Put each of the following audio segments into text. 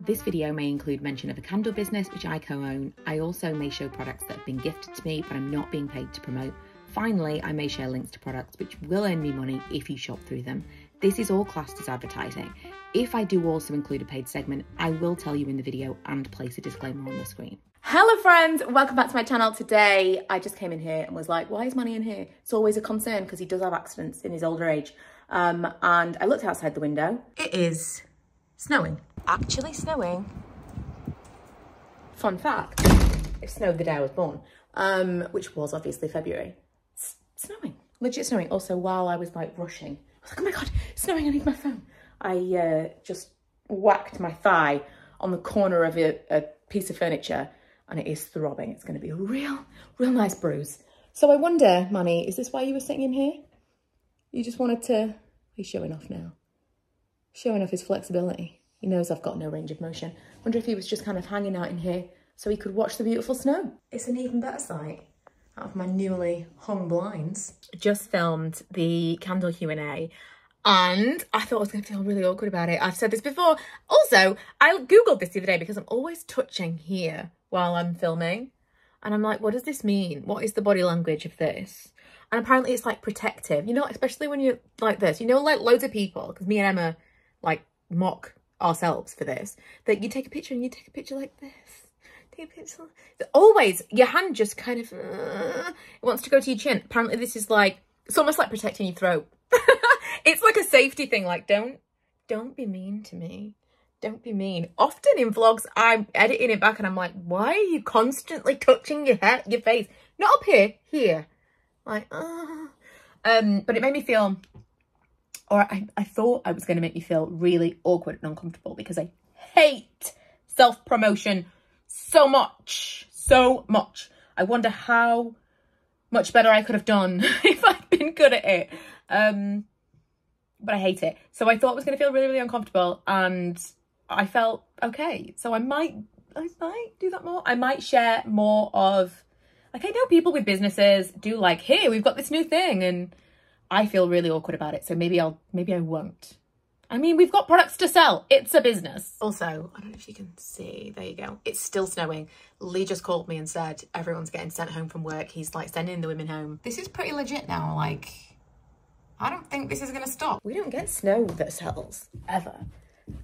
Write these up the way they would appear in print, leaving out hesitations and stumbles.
This video may include mention of a candle business which I co-own. I also may show products that have been gifted to me but I'm not being paid to promote. Finally, I may share links to products which will earn me money if you shop through them. This is all classed as advertising. If I do also include a paid segment, I will tell you in the video and place a disclaimer on the screen. Hello friends, welcome back to my channel. Today I just came in here and was like, why is Manny in here? It's always a concern because he does have accidents in his older age. And I looked outside the window. It is snowing. Actually snowing. Fun fact, it snowed the day I was born, which was obviously February. It's snowing, legit snowing. Also, while I was like rushing, I was like, oh my God, it's snowing, I need my phone. I just whacked my thigh on the corner of a piece of furniture and it is throbbing. It's going to be a real nice bruise. So I wonder, Manny, is this why you were sitting in here? You just wanted to, he's showing off now. Showing off his flexibility. He knows I've got no range of motion. Wonder if he was just kind of hanging out in here so he could watch the beautiful snow. It's an even better sight out of my newly hung blinds. Just filmed the candle Q&A and I thought I was going to feel really awkward about it. I've said this before. Also, I Googled this the other day because I'm always touching here while I'm filming. And I'm like, what does this mean? What is the body language of this? And apparently it's like protective, you know, especially when you're like this, you know, like loads of people, because me and Emma like mock ourselves for this, that you take a picture and you take a picture like this. Take a picture. Always, your hand just kind of, it wants to go to your chin. Apparently this is like, it's almost like protecting your throat. It's like a safety thing, like don't be mean to me. Don't be mean. Often in vlogs, I'm editing it back and I'm like, why are you constantly touching your head, your face? Not up here, here. Like, but it made me feel, or I thought it was going to make me feel really awkward and uncomfortable because I hate self-promotion so much. I wonder how much better I could have done if I'd been good at it. But I hate it. So I thought it was going to feel really uncomfortable and I felt okay. So I might do that more. I might share more of, like, I know people with businesses do like, hey, we've got this new thing and I feel really awkward about it. So maybe I won't. I mean, we've got products to sell. It's a business. Also, I don't know if you can see, there you go. It's still snowing. Lee just called me and said, everyone's getting sent home from work. He's like sending the women home. This is pretty legit now. Like, I don't think this is going to stop. We don't get snow that sells ever.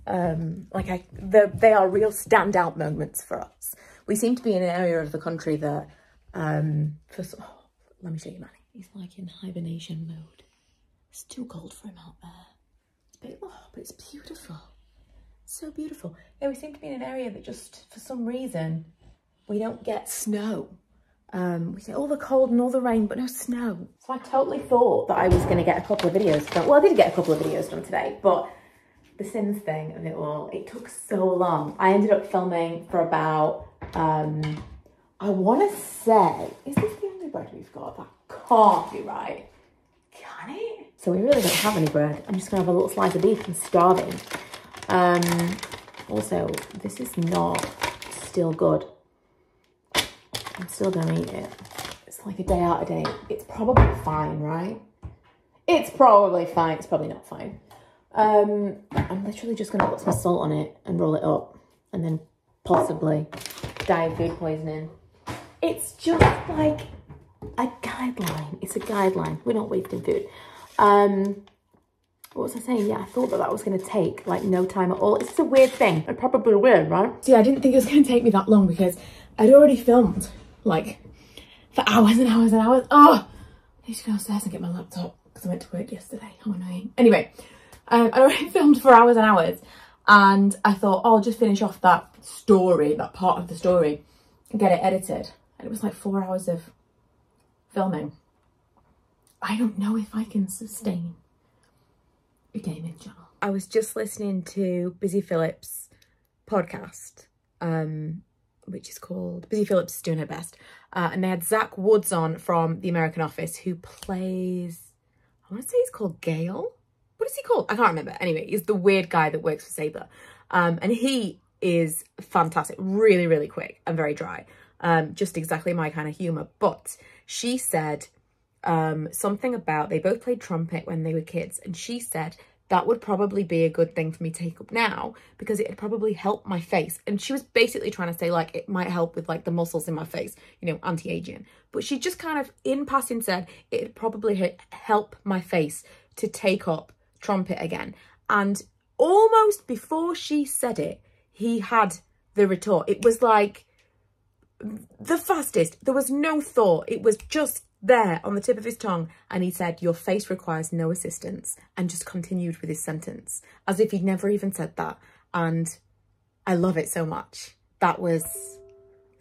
They are real standout moments for us. We seem to be in an area of the country that, let me show you Manny. He's like in hibernation mode. It's too cold for him out there. But it's beautiful. So beautiful. Yeah, we seem to be in an area that just, for some reason, we don't get snow. We get all the cold and all the rain, but no snow. So I totally thought that I was going to get a couple of videos done. Well, I did get a couple of videos done today, but the Sims thing of it all, it took so long. I ended up filming for about, I want to say, is this the only bread we've got? That can't be right. Can it? So we really don't have any bread. I'm just going to have a little slice of beef. I'm starving. Also, this is not still good. I'm still going to eat it. It's like a day out of date. It's probably fine, right? It's probably fine. It's probably not fine. I'm literally just going to put some salt on it and roll it up and then possibly die of food poisoning. It's just like a guideline. It's a guideline. We're not wasting food. What was I saying? Yeah, I thought that was going to take like no time at all. It's just a weird thing. It's probably weird, right? See, I didn't think it was going to take me that long because I'd already filmed like for hours and hours and hours. Oh, I need to go downstairs and get my laptop because I went to work yesterday. How annoying. Anyway, I already filmed for hours and hours and I thought, oh, I'll just finish off that story, that part of the story and get it edited. And it was like 4 hours of filming. I don't know if I can sustain a gaming channel. I was just listening to Busy Phillips' podcast, which is called Busy Phillips is Doing Her Best. And they had Zach Woods on from The American Office, who plays, I want to say he's called Gale. What is he called? I can't remember. Anyway, he's the weird guy that works for Sabre. And he is fantastic, really quick and very dry. Just exactly my kind of humour. But she said something about, they both played trumpet when they were kids. And she said that would probably be a good thing for me to take up now, because it'd probably help my face. And she was basically trying to say, like, it might help with like the muscles in my face, you know, anti-aging. But she just kind of in passing said it'd probably help my face to take up Trumpet again. And almost before she said it, he had the retort. It was like the fastest. There was no thought. It was just there on the tip of his tongue. And he said, your face requires no assistance, and just continued with his sentence as if he'd never even said that. And I love it so much. That was,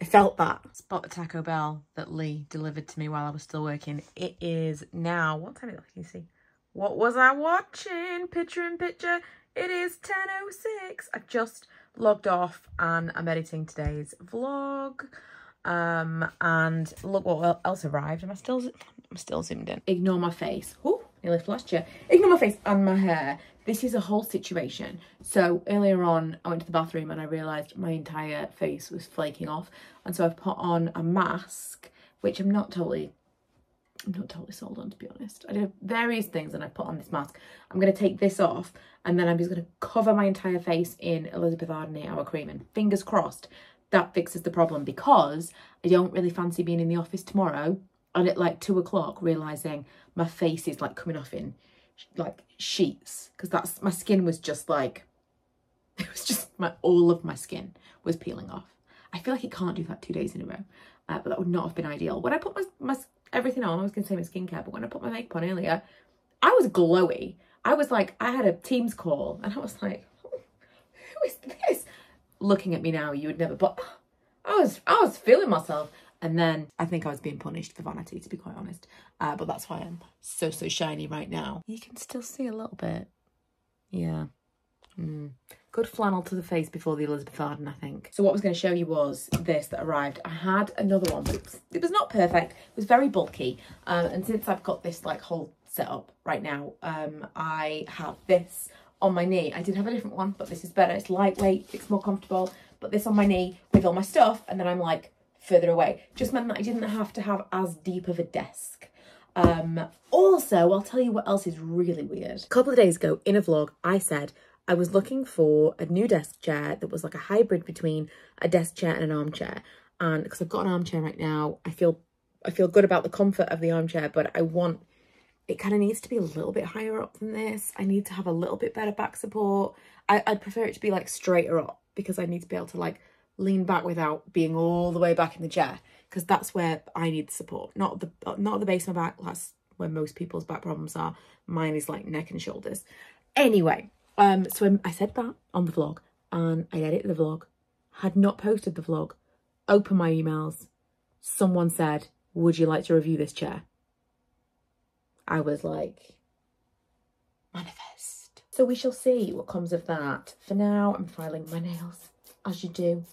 I felt that. Spot the Taco Bell that Lee delivered to me while I was still working. It is now, what time is it? Can you see? What was I watching? Picture in picture. It is 10:06. I've just logged off and I'm editing today's vlog. And look what else arrived. I'm still zoomed in. Ignore my face. Oh, nearly flashed you. Ignore my face and my hair. This is a whole situation. So earlier on, I went to the bathroom and I realised my entire face was flaking off. And so I've put on a mask, which I'm not totally sold on, to be honest. I did various things and I put on this mask. I'm going to take this off and then I'm just going to cover my entire face in Elizabeth Arden 8 Hour Cream, and fingers crossed that fixes the problem, because I don't really fancy being in the office tomorrow and at like 2 o'clock realising my face is like coming off in like sheets, because that's, my skin was just like, it was just all of my skin was peeling off. I feel like it can't do that 2 days in a row, but that would not have been ideal. When I put my everything on, I was going to say my skincare, but when I put my makeup on earlier, I was glowy. I was like, I had a Teams call and I was like, who is this? Looking at me now, you would never, but I was feeling myself. And then I think I was being punished for vanity, to be quite honest. But that's why I'm so shiny right now. You can still see a little bit. Yeah. Good flannel to the face before the Elizabeth Arden, I think. So what I was going to show you was this that arrived. I had another one, but it was not perfect. It was very bulky. And since I've got this like whole setup right now, I have this on my knee. I did have a different one, but this is better. It's lightweight, it's more comfortable. But this on my knee with all my stuff, and then I'm like further away. Just meant that I didn't have to have as deep of a desk. Also, I'll tell you what else is really weird. A couple of days ago in a vlog, I said I was looking for a new desk chair that was like a hybrid between a desk chair and an armchair. And because I've got an armchair right now, I feel good about the comfort of the armchair, but it kind of needs to be a little bit higher up than this. I need to have a little bit better back support. I'd prefer it to be like straighter up, because I need to be able to like lean back without being all the way back in the chair, because that's where I need the support, not the base of my back. That's where most people's back problems are. Mine is like neck and shoulders. Anyway, so I said that on the vlog, and I edited the vlog, had not posted the vlog, opened my emails. Someone said, would you like to review this chair? I was like, manifest. So we shall see what comes of that. For now, I'm filing my nails, as you do.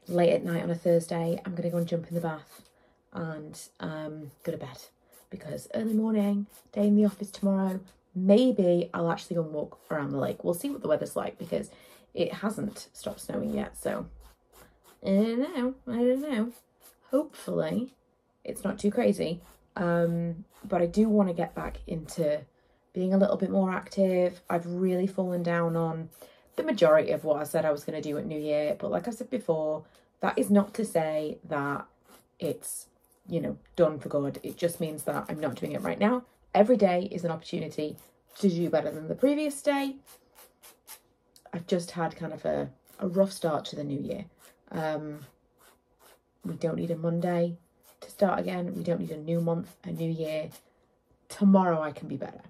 Late at night on a Thursday, I'm going to go and jump in the bath and go to bed, because early morning, day in the office tomorrow, maybe I'll actually go and walk around the lake. We'll see what the weather's like, because it hasn't stopped snowing yet. So I don't know. Hopefully it's not too crazy. But I do want to get back into being a little bit more active. I've really fallen down on the majority of what I said I was going to do at New Year. But like I said before, that is not to say that it's, you know, done for good. It just means that I'm not doing it right now. Every day is an opportunity to do better than the previous day. I've just had kind of a rough start to the new year. We don't need a Monday to start again. We don't need a new month, a new year. Tomorrow I can be better.